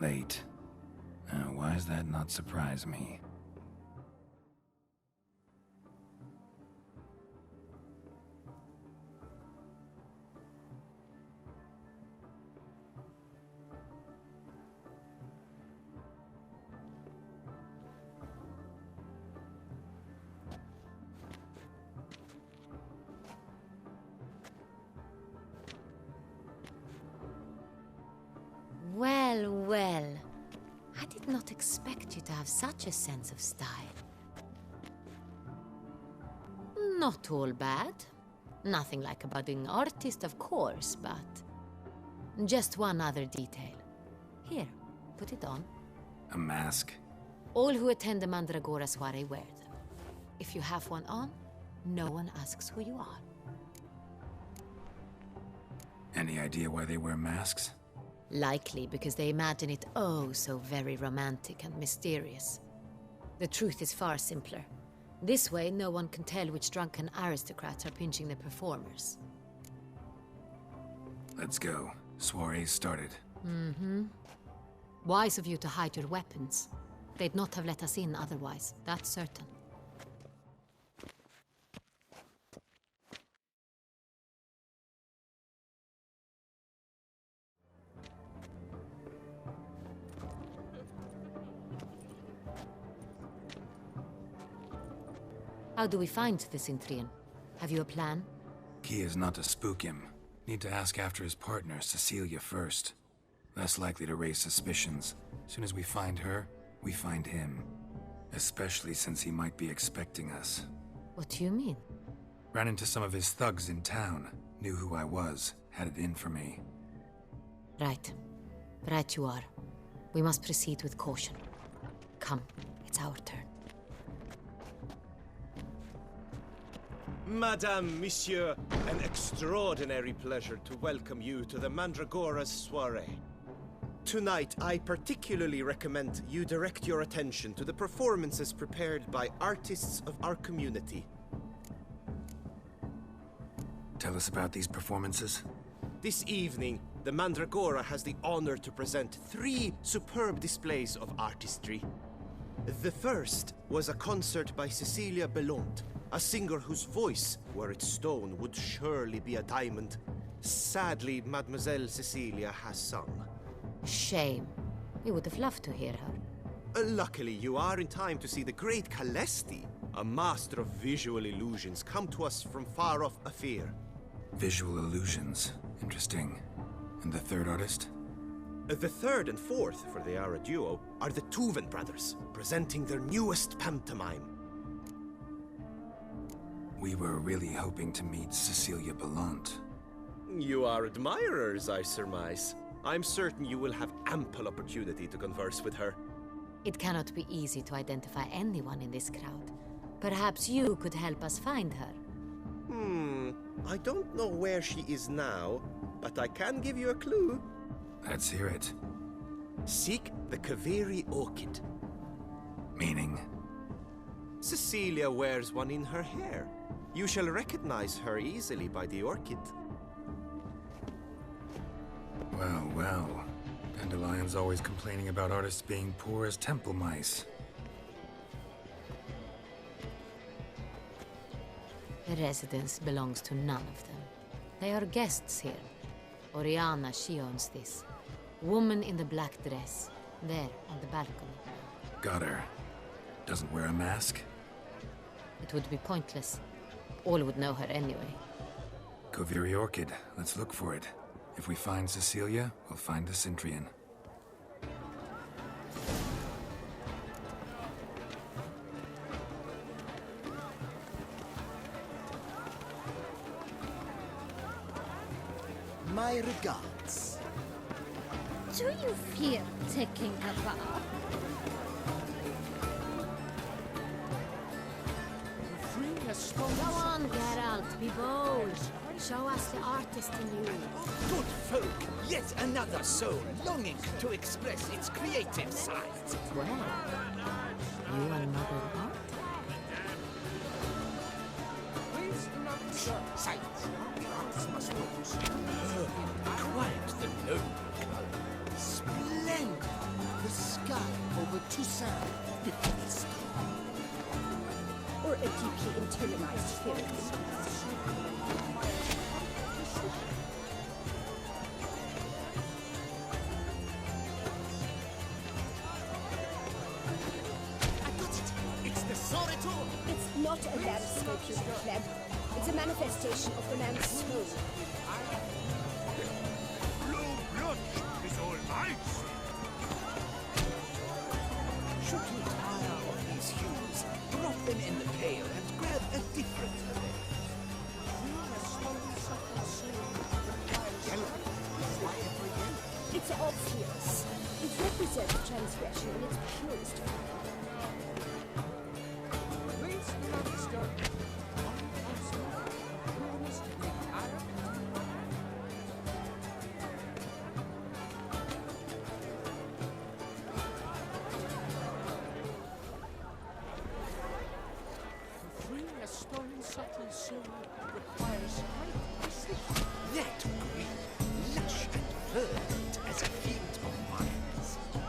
Late. Why does that not surprise me? Well, well. I did not expect you to have such a sense of style. Not all bad. Nothing like a budding artist, of course, but... just one other detail. Here, put it on. A mask? All who attend the Mandragora soiree wear them. If you have one on, no one asks who you are. Any idea why they wear masks? Likely because they imagine it oh so very romantic and mysterious. The truth is far simpler. This way, no one can tell which drunken aristocrats are pinching the performers. Let's go. Soiree's started. Mm-hmm. Wise of you to hide your weapons. They'd not have let us in otherwise, that's certain. How do we find the Cintrian? Have you a plan? Key is not to spook him. Need to ask after his partner, Cecilia, first. Less likely to raise suspicions. Soon as we find her, we find him. Especially since he might be expecting us. What do you mean? Ran into some of his thugs in town. Knew who I was. Had it in for me. Right. Right you are. We must proceed with caution. Come, it's our turn. Madame, Monsieur, an extraordinary pleasure to welcome you to the Mandragora's soiree. Tonight, I particularly recommend you direct your attention to the performances prepared by artists of our community. Tell us about these performances. This evening, the Mandragora has the honor to present 3 superb displays of artistry. The first was a concert by Cecilia Belont, a singer whose voice, were it stone, would surely be a diamond. Sadly, Mademoiselle Cecilia has sung. Shame. We would have loved to hear her. Luckily, you are in time to see the great Calesti, a master of visual illusions, come to us from far off Afir. Visual illusions. Interesting. And the third artist? The third and fourth, for they are a duo, are the Tuven brothers, presenting their newest pantomime. We were really hoping to meet Cecilia Belont. You are admirers, I surmise. I'm certain you will have ample opportunity to converse with her. It cannot be easy to identify anyone in this crowd. Perhaps you could help us find her. I don't know where she is now, but I can give you a clue. Let's hear it. Seek the Kaveri orchid. Meaning? Cecilia wears one in her hair. You shall recognize her easily by the orchid. Well, well. Dandelion's always complaining about artists being poor as temple mice. The residence belongs to none of them. They are guests here. Oriana, she owns this. Woman in the black dress. There, on the balcony. Got her. Doesn't wear a mask? It would be pointless. All would know her anyway. Kaveri Orchid. Let's look for it. If we find Cecilia, we'll find the Cintrian. My regards. Do you fear taking a bath? Go on, Geralt, be bold. Show us the artist in you. Good folk, yet another soul longing to express its creative side. Well, you are another art? Silence. Artists must focus. Quiet the low. Splendid. The sky over Toussaint, the beast. Or a deeply internalized fear. I got it! It's the Soreto! It's not a landscape you pleb. It's a manifestation of the man's soul. Blue blood is all mine! Should you tire of these hues, drop them in the pail and grab a different array. Yellow. Why ever yellow? It's obvious. It represents transgression in its purest form. Please do not disturb me. Freeing a stolen subtle soul requires great precision. That green, lush and verdant as a field of vines.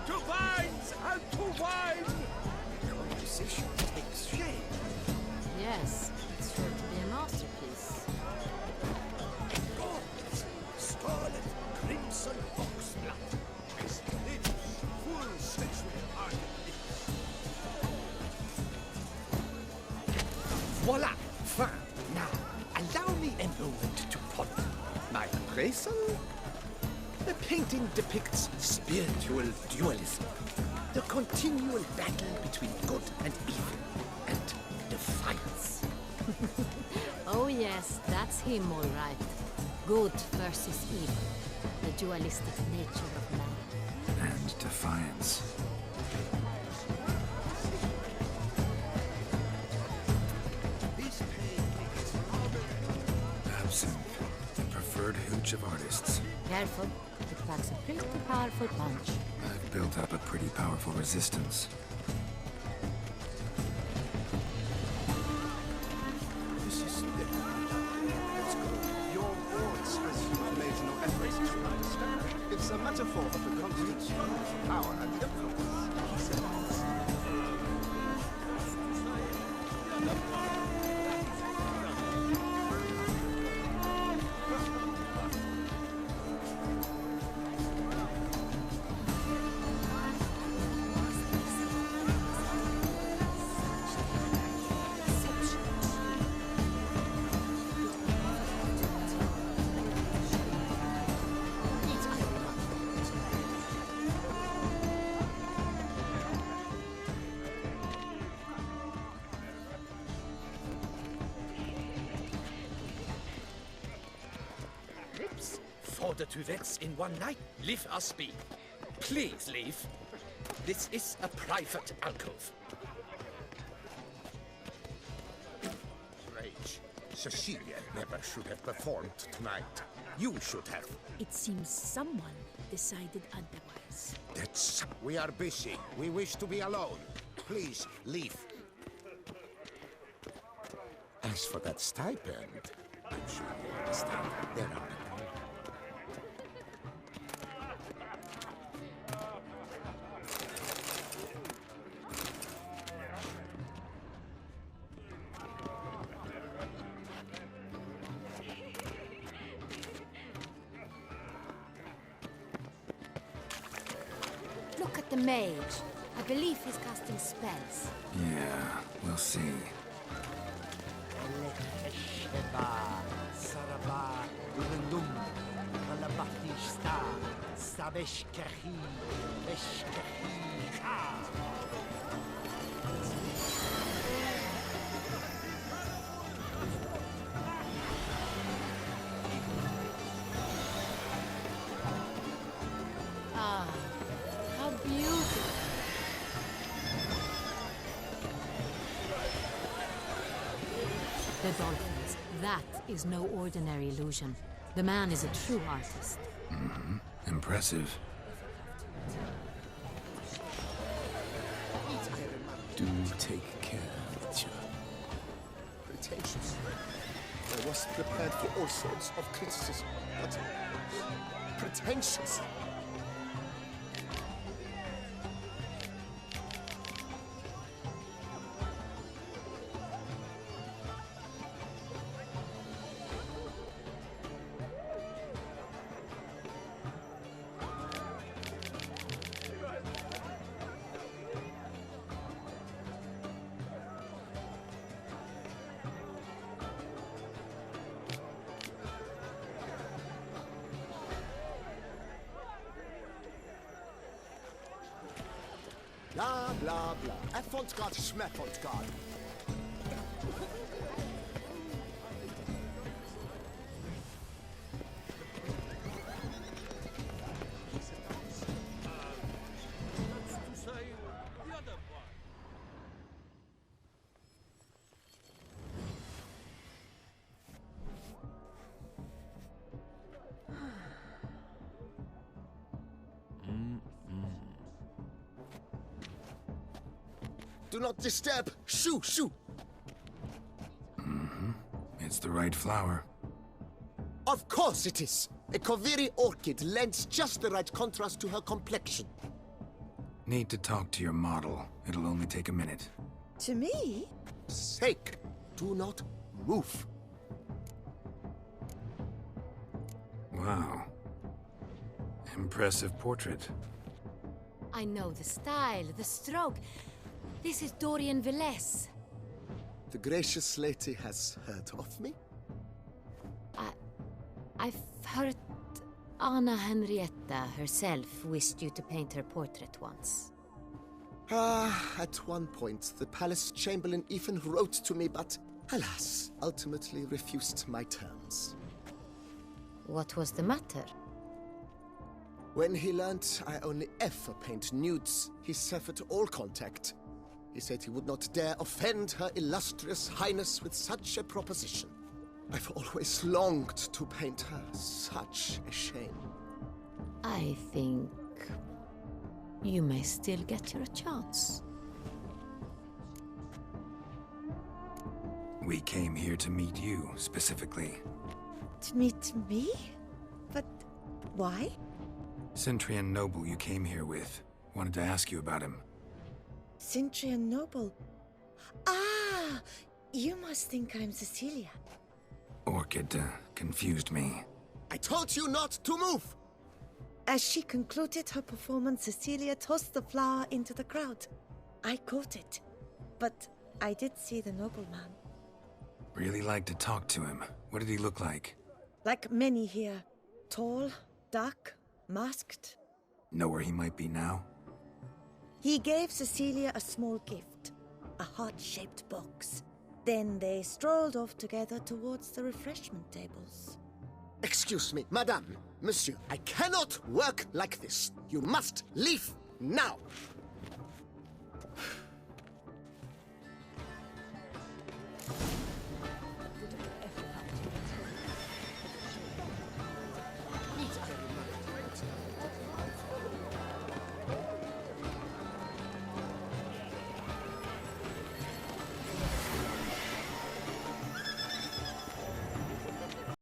To vines and to wine! Composition takes shape. Yes, it's sure to be a masterpiece. Gold, scarlet, crimson foxblood. Aesthetic, full sensual art and lips. Voila! Fine. Now, allow me a moment to ponder. My appraisal? The painting depicts spiritual dualism. The continual battle between good and evil. And defiance. Oh yes, that's him all right. Good versus evil. The dualistic nature of man. And defiance. This painting is marvelous. Absinthe, the preferred hooch of artists. Careful, it packs a pretty powerful punch. I've built up a pretty powerful resistance. This is splendid. Let's go. Your voice has made no effort to understand. It's a metaphor of the continent's power and influence. Lips for the Tuvets in one night. Leave us be. Please leave. This is a private alcove. Rage. Cecilia never should have performed tonight. You should have. It seems someone decided otherwise. That's... We are busy. We wish to be alone. Please, leave. As for that stipend, I'm sure you understand. There are... Look at the mage. I believe he's casting spells. Yeah, we'll see. Ah, how beautiful. The dolphins. That is no ordinary illusion. The man is a true artist. Impressive. Do take care, Mitya. Pretentious. I was prepared for all sorts of criticism, but pretentious. Blah, blah, blah. Avant-garde, schmeffant-garde. To say the other one. Do not disturb. Shoo, shoo. It's the right flower. Of course it is. A Koviri orchid lends just the right contrast to her complexion. Need to talk to your model. It'll only take a minute. To me? Sake, do not move. Wow. Impressive portrait. I know the style, the stroke. This is Dorian Velez. The gracious lady has heard of me? I've heard Anna Henrietta herself wished you to paint her portrait once. At one point, the palace chamberlain even wrote to me, but alas, ultimately refused my terms. What was the matter? When he learnt I only ever paint nudes, he severed all contact. He said he would not dare offend Her Illustrious Highness with such a proposition. I've always longed to paint her. Such a shame. I think you may still get your chance. We came here to meet you, specifically. To meet me? But why? Cintrian Noble you came here with. Wanted to ask you about him. Cintrian Noble. Ah! You must think I'm Cecilia. Orchid confused me. I told you not to move! As she concluded her performance, Cecilia tossed the flower into the crowd. I caught it, but I did see the nobleman. Really like to talk to him. What did he look like? Like many here. Tall, dark, masked. Know where he might be now? He gave Cecilia a small gift, a heart-shaped box. Then they strolled off together towards the refreshment tables. Excuse me, madame, monsieur, I cannot work like this. You must leave now.